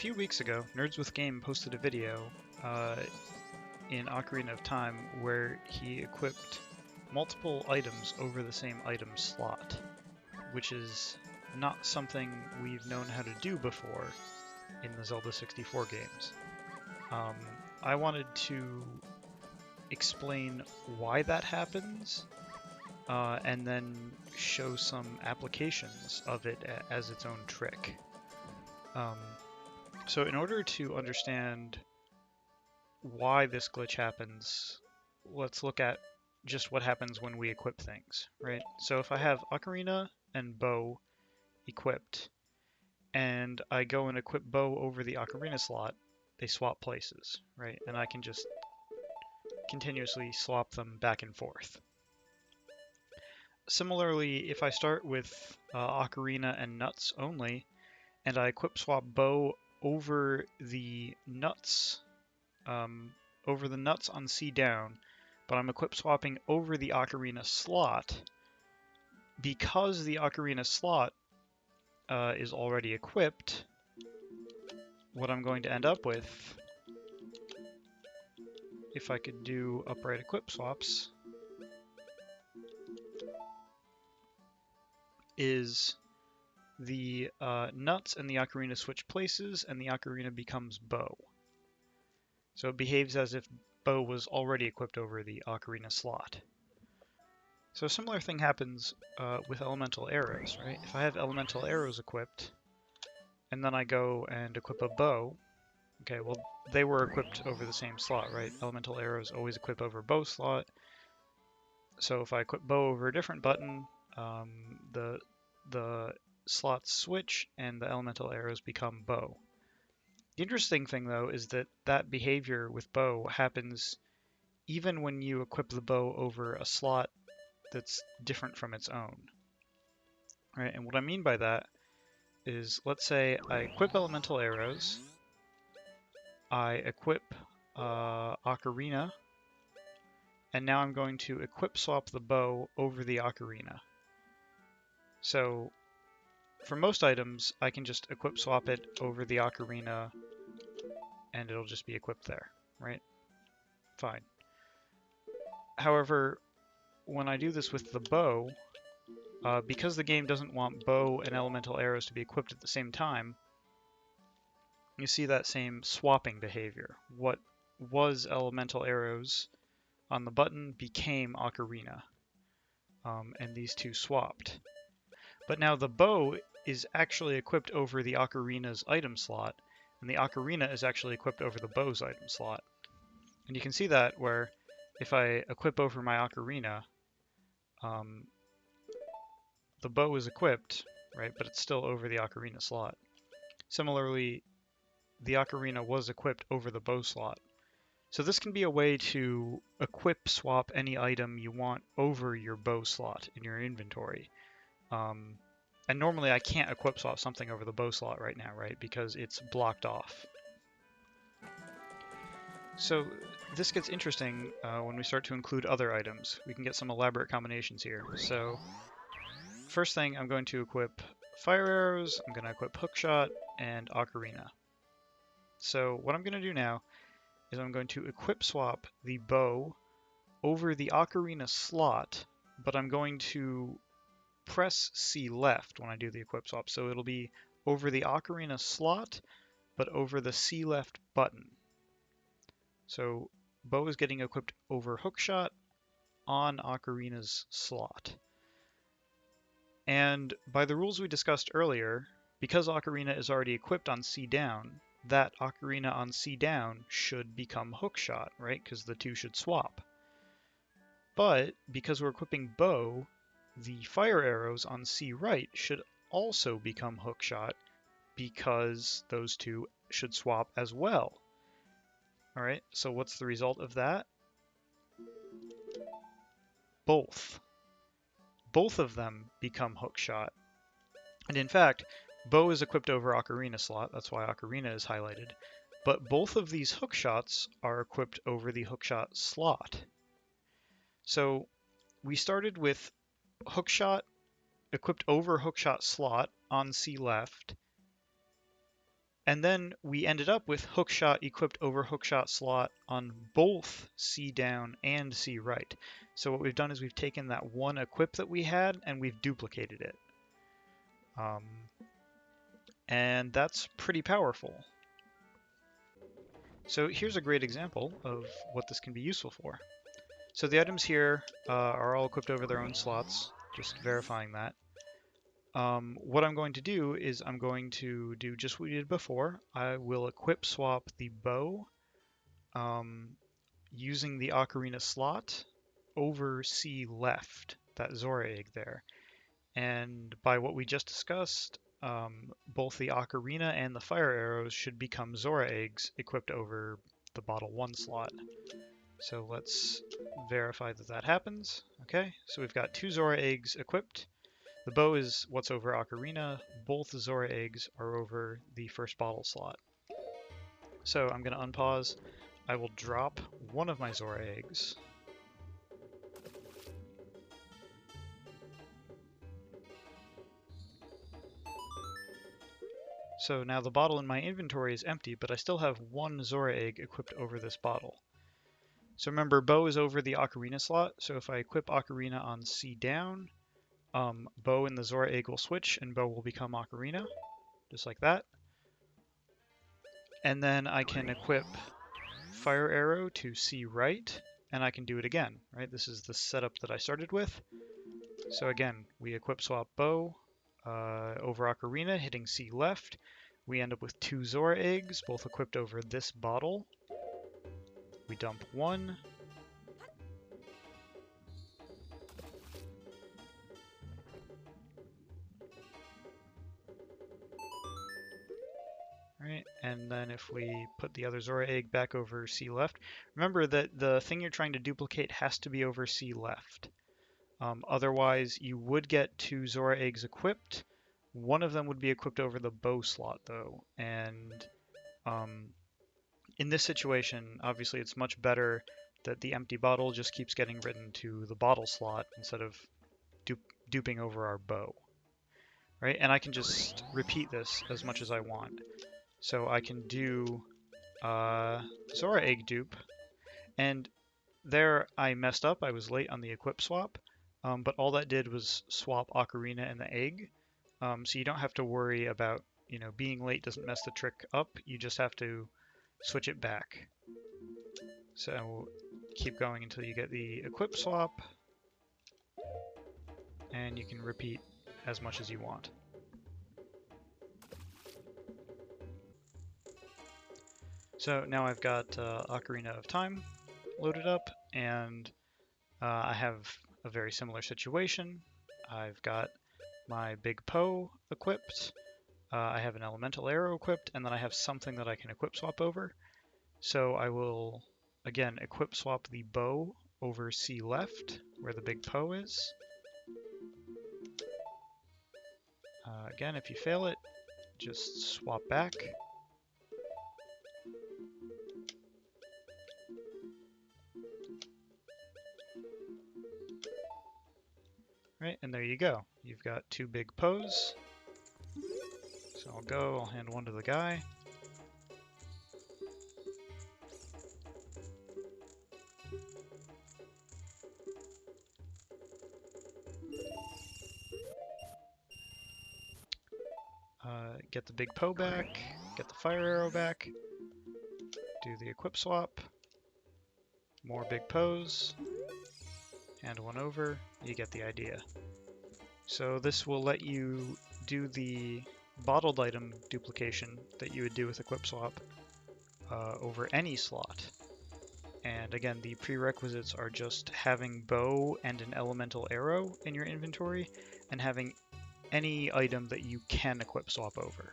few weeks ago, Nerds with Game posted a video in Ocarina of Time where he equipped multiple items over the same item slot, which is not something we've known how to do before in the Zelda 64 games. I wanted to explain why that happens, and then show some applications of it as its own trick. So in order to understand why this glitch happens, let's look at just what happens when we equip things, right? So if I have Ocarina and Bow equipped, and I go and equip Bow over the Ocarina slot, they swap places, right? And I can just continuously swap them back and forth. Similarly, if I start with Ocarina and Nuts only, and I equip swap Bow over the nuts on C down, but I'm equip swapping over the Ocarina slot, because the Ocarina slot is already equipped, what I'm going to end up with, if I could do upright equip swaps, is the nuts and the Ocarina switch places, and the Ocarina becomes Bow. So it behaves as if Bow was already equipped over the Ocarina slot. So a similar thing happens with elemental arrows, right? If I have elemental arrows equipped, and then I go and equip a bow, okay, well, they were equipped over the same slot, right? Elemental arrows always equip over bow slot. So if I equip bow over a different button, the slots switch and the elemental arrows become bow. The interesting thing, though, is that that behavior with bow happens even when you equip the bow over a slot that's different from its own, right? And what I mean by that is, let's say I equip elemental arrows, I equip Ocarina, and now I'm going to equip swap the bow over the Ocarina. So for most items, I can just equip swap it over the Ocarina and it'll just be equipped there, right? Fine. However, when I do this with the bow, because the game doesn't want bow and elemental arrows to be equipped at the same time, you see that same swapping behavior. What was elemental arrows on the button became Ocarina, and these two swapped. But now the bow is actually equipped over the Ocarina's item slot, and the Ocarina is actually equipped over the bow's item slot. And you can see that where if I equip over my Ocarina, the bow is equipped, right, but it's still over the Ocarina slot. Similarly, the Ocarina was equipped over the bow slot. So this can be a way to equip swap any item you want over your bow slot in your inventory. And normally I can't equip swap something over the bow slot right now, right? Because it's blocked off. So this gets interesting when we start to include other items. We can get some elaborate combinations here. So first thing, I'm going to equip fire arrows, I'm going to equip hookshot, and ocarina. So what I'm going to do now is I'm going to equip swap the bow over the ocarina slot, but I'm going to press C left when I do the equip swap. So it'll be over the ocarina slot, but over the C left button. So bow is getting equipped over hookshot on ocarina's slot. And by the rules we discussed earlier, because ocarina is already equipped on C down, that ocarina on C down should become hookshot, right? Because the two should swap. But because we're equipping bow, the fire arrows on C right should also become hookshot because those two should swap as well. All right, so what's the result of that? Both of them become hookshot. And in fact, bow is equipped over ocarina slot, that's why ocarina is highlighted, but both of these hookshots are equipped over the hookshot slot. So we started with hookshot equipped over hookshot slot on C left, And then we ended up with hookshot equipped over hookshot slot on both C down and C right. So what we've done is we've taken that one equip that we had and we've duplicated it. And that's pretty powerful. So here's a great example of what this can be useful for. So the items here are all equipped over their own slots, just verifying that. What I'm going to do is I'm going to do just what we did before. I will equip swap the bow using the ocarina slot over C left, that Zora egg there. And by what we just discussed, both the ocarina and the fire arrows should become Zora eggs equipped over the bottle 1 slot. So let's verify that that happens. Okay, so we've got 2 Zora eggs equipped. The bow is what's over ocarina. Both Zora eggs are over the first bottle slot. So I'm going to unpause. I will drop one of my Zora eggs. So now the bottle in my inventory is empty, but I still have 1 Zora egg equipped over this bottle. So remember, bow is over the ocarina slot, so if I equip ocarina on C down, bow and the Zora egg will switch and bow will become ocarina, just like that. And then I can equip fire arrow to C right, and I can do it again, right? This is the setup that I started with. So again, we equip swap bow over ocarina, hitting C left. We end up with 2 Zora eggs, both equipped over this bottle. We dump 1. Right, and then if we put the other Zora egg back over C left, remember that the thing you're trying to duplicate has to be over C left. Otherwise, you would get 2 Zora eggs equipped. One of them would be equipped over the bow slot, though, and in this situation, obviously it's much better that the empty bottle just keeps getting written to the bottle slot instead of duping over our bow. Right, and I can just repeat this as much as I want. So I can do Zora egg dupe, and there I messed up. I was late on the equip swap, but all that did was swap ocarina and the egg. So you don't have to worry about, being late doesn't mess the trick up. You just have to switch it back. So keep going until you get the equip swap, and you can repeat as much as you want. So now I've got Ocarina of Time loaded up, and I have a very similar situation. I've got my big Poe equipped, I have an elemental arrow equipped, and then I have something that I can equip swap over. So I will, again, equip swap the bow over C left, where the big Poe is. Again, if you fail it, just swap back. Right, and there you go. You've got 2 big Poes. So I'll hand one to the guy. Get the big Poe back, get the fire arrow back, do the equip swap, more big Poes, hand one over, you get the idea. So this will let you do the bottled item duplication that you would do with equip swap over any slot. And again, the prerequisites are just having bow and an elemental arrow in your inventory and having any item that you can equip swap over.